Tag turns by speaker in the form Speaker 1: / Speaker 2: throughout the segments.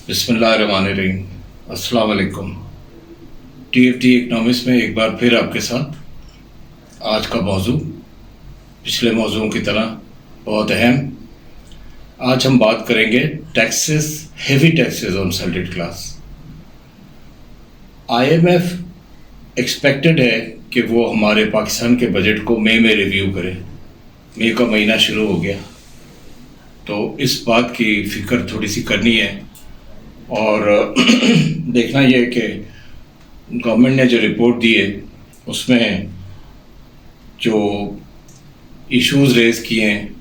Speaker 1: बिस्मिल्लाहिर्रहमानिर्रहीम। अस्सलाम वालेकुम। TFT इकनॉमिक्स में एक बार फिर आपके साथ। आज का मौजू पिछले मौजूओं की तरह बहुत अहम। आज हम बात करेंगे taxes, heavy taxes on salaried class. IMF expected है कि वो हमारे पाकिस्तान के बजट को मई में रिव्यू करे। मई का महीना शुरू हो गया, तो इस बात की फ़िक्र थोड़ी सी करनी है और देखना ये है कि गवर्नमेंट ने जो रिपोर्ट दी है उसमें जो इश्यूज़ रेज़ किए हैं,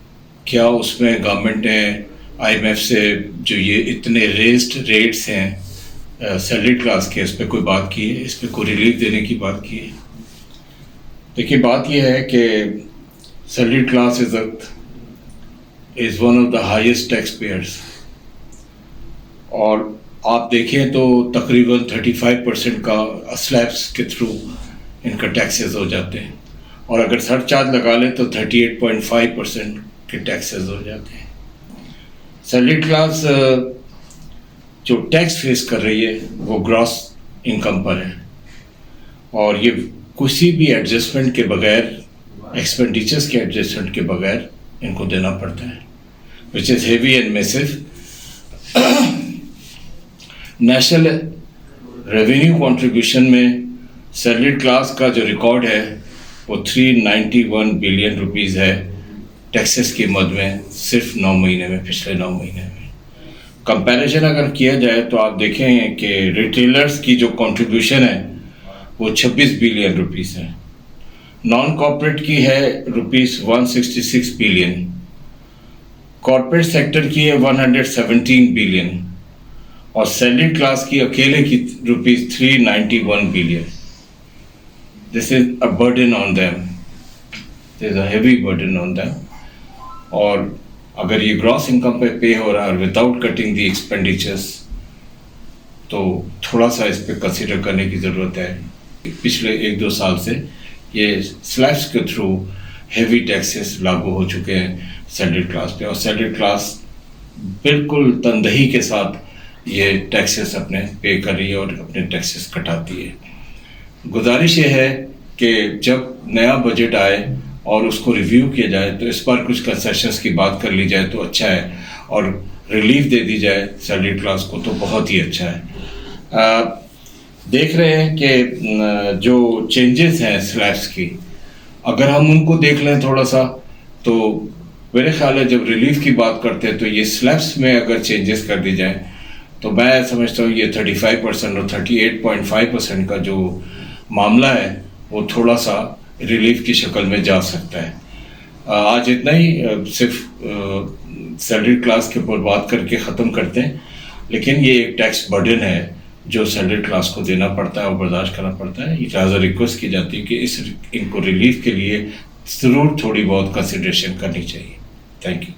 Speaker 1: क्या उसमें गवर्नमेंट ने IMF से जो ये इतने रेज्ड रेट्स हैं सैलरीड क्लास के, इस पर कोई बात की है, इस पर कोई रिलीफ देने की बात की है। देखिए, बात यह है कि salaried class is one of the highest tax payers, और आप देखें तो तकरीबन 35% का स्लैब्स के थ्रू इनका टैक्सेस हो जाते हैं, और अगर सरचार्ज लगा लें तो 38.5% के टैक्सेस हो जाते हैं। सैलरीड क्लास जो टैक्स फेस कर रही है वो ग्रॉस इनकम पर है, और ये किसी भी एडजस्टमेंट के बगैर, एक्सपेंडिचर्स के एडजस्टमेंट के बगैर इनको देना पड़ता है, which is heavy and massive. National revenue contribution में सैलरीड क्लास का जो रिकॉर्ड है वो 391 बिलियन रुपीज़ है टैक्सेस की मद में, सिर्फ 9 महीने में, पिछले 9 महीने में। कंपैरिजन अगर किया जाए तो आप देखें कि रिटेलर्स की जो कंट्रीब्यूशन है वो 26 बिलियन रुपीज़ है, नॉन कॉर्पोरेट की है रुपीज़ 166 बिलियन, कॉर्पोरेट सेक्टर की है 117 बिलियन, और सैलरीड क्लास की अकेले की rupees 391 billion. This is a burden on them, this is a heavy burden on them. और अगर ये ग्रॉस इनकम पे पे हो रहा है विदाउट कटिंग द एक्सपेंडिचर्स, तो थोड़ा सा इस पर कंसिडर करने की ज़रूरत है। पिछले 1-2 साल से ये स्लैब्स के थ्रू हेवी टैक्सेस लागू हो चुके हैं सैलरीड क्लास पे, और सैलरीड क्लास बिल्कुल तनदही के साथ ये टैक्सेस अपने पे कर रही है और अपने टैक्सेस कटाती है। गुजारिश ये है कि जब नया बजट आए और उसको रिव्यू किया जाए तो इस बार कुछ कंसेशंस की बात कर ली जाए तो अच्छा है, और रिलीफ दे दी जाए सैलरीड क्लास को तो बहुत ही अच्छा है। देख रहे हैं कि जो चेंजेस हैं स्लैब्स की, अगर हम उनको देख लें थोड़ा सा, तो मेरे ख्याल है जब रिलीफ की बात करते हैं तो ये स्लैब्स में अगर चेंजेस कर दी जाए तो मैं समझता हूँ ये 35% और 38.5% का जो मामला है वो थोड़ा सा रिलीफ की शक्ल में जा सकता है। आज इतना ही, सिर्फ सैलरीड क्लास के ऊपर बात करके ख़त्म करते हैं, लेकिन ये एक टैक्स बर्डन है जो सैलरीड क्लास को देना पड़ता है और बर्दाश्त करना पड़ता है। लिहाजा रिक्वेस्ट की जाती है कि इनको रिलीफ के लिए ज़रूर थोड़ी बहुत कंसिडरेशन करनी चाहिए। Thank you.